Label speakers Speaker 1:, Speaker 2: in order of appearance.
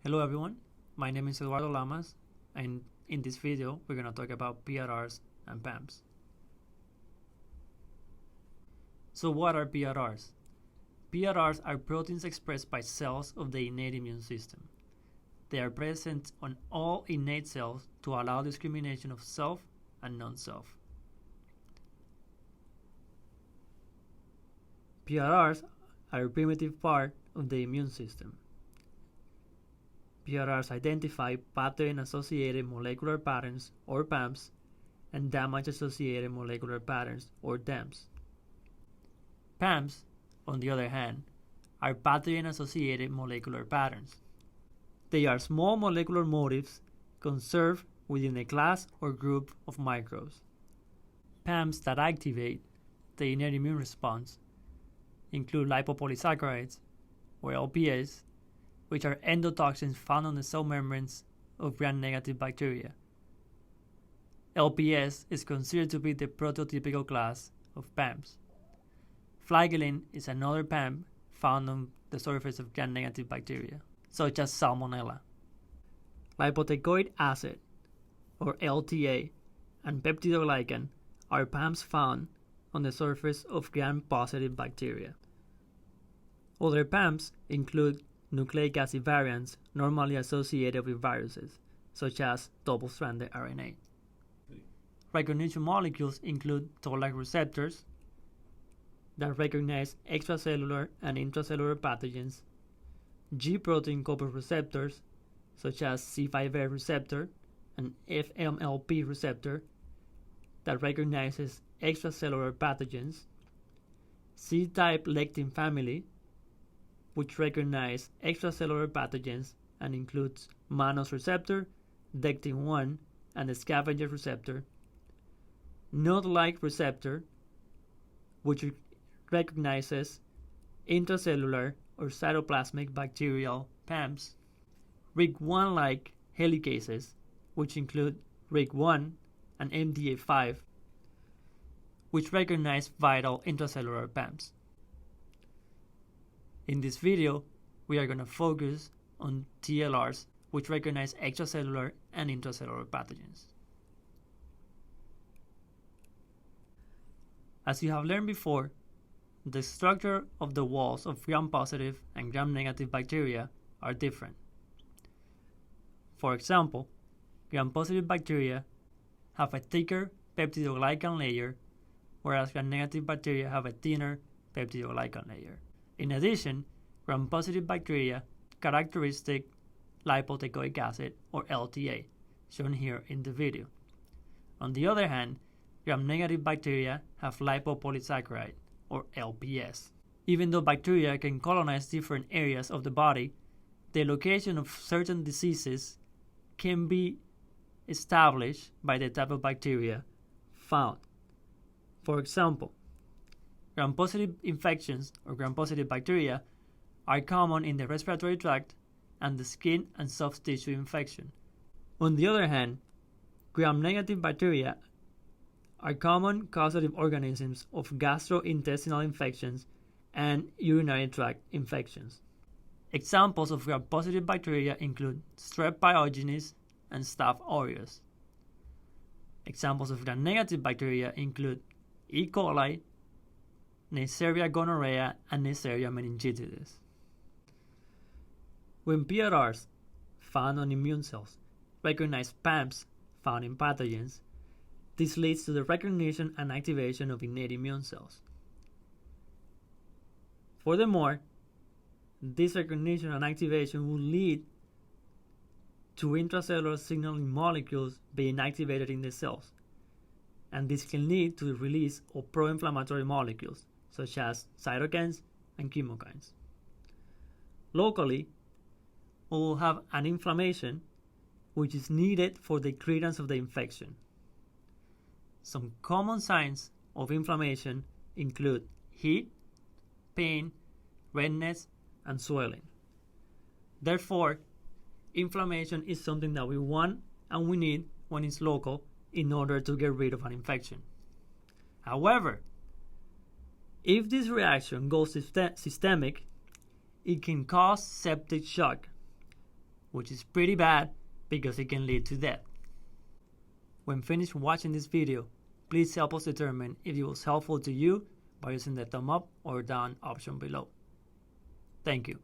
Speaker 1: Hello everyone, my name is Eduardo Lamas, and in this video we're going to talk about PRRs and PAMPs. So what are PRRs? PRRs are proteins expressed by cells of the innate immune system. They are present on all innate cells to allow discrimination of self and non-self. PRRs are a primitive part of the immune system. PRRs identify pathogen-associated molecular patterns, or PAMPs, and damage-associated molecular patterns, or DAMPs. PAMPs, on the other hand, are pathogen-associated molecular patterns. They are small molecular motifs conserved within a class or group of microbes. PAMPs that activate the innate immune response include lipopolysaccharides, or LPS, which are endotoxins found on the cell membranes of gram-negative bacteria. LPS is considered to be the prototypical class of PAMPs. Flagellin is another PAMP found on the surface of gram-negative bacteria, such as Salmonella. Lipoteichoic acid, or LTA, and peptidoglycan are PAMPs found on the surface of gram-positive bacteria. Other PAMPs include nucleic acid variants normally associated with viruses, such as double-stranded RNA. Recognition molecules include toll-like receptors that recognize extracellular and intracellular pathogens, G-protein coupled receptors, such as C5a receptor and FMLP receptor, that recognizes extracellular pathogens, C-type lectin family, which recognize extracellular pathogens and includes mannose receptor, dectin-1, and the scavenger receptor, node-like receptor, which recognizes intracellular or cytoplasmic bacterial PAMPs, RIG1-like helicases, which include RIG1 and MDA5, which recognize vital intracellular PAMPs. In this video, we are going to focus on TLRs, which recognize extracellular and intracellular pathogens. As you have learned before, the structure of the walls of gram-positive and gram-negative bacteria are different. For example, gram-positive bacteria have a thicker peptidoglycan layer, whereas gram-negative bacteria have a thinner peptidoglycan layer. In addition, gram-positive bacteria characteristic lipoteichoic acid, or LTA, shown here in the video. On the other hand, gram-negative bacteria have lipopolysaccharide, or LPS. Even though bacteria can colonize different areas of the body, the location of certain diseases can be established by the type of bacteria found. For example, gram-positive infections or gram-positive bacteria are common in the respiratory tract and the skin and soft tissue infection. On the other hand, gram-negative bacteria are common causative organisms of gastrointestinal infections and urinary tract infections. Examples of gram-positive bacteria include Strep pyogenes and Staph aureus. Examples of gram-negative bacteria include E. coli, Neisseria gonorrhea, and Neisseria meningitidis. When PRRs found on immune cells recognize PAMPs found in pathogens, this leads to the recognition and activation of innate immune cells. Furthermore, this recognition and activation will lead to intracellular signaling molecules being activated in the cells, and this can lead to the release of pro-inflammatory molecules, such as cytokines and chemokines. Locally, we will have an inflammation which is needed for the clearance of the infection. Some common signs of inflammation include heat, pain, redness, and swelling. Therefore, inflammation is something that we want and we need when it's local in order to get rid of an infection. However, if this reaction goes systemic, it can cause septic shock, which is pretty bad because it can lead to death. When finished watching this video, please help us determine if it was helpful to you by using the thumb up or down option below. Thank you.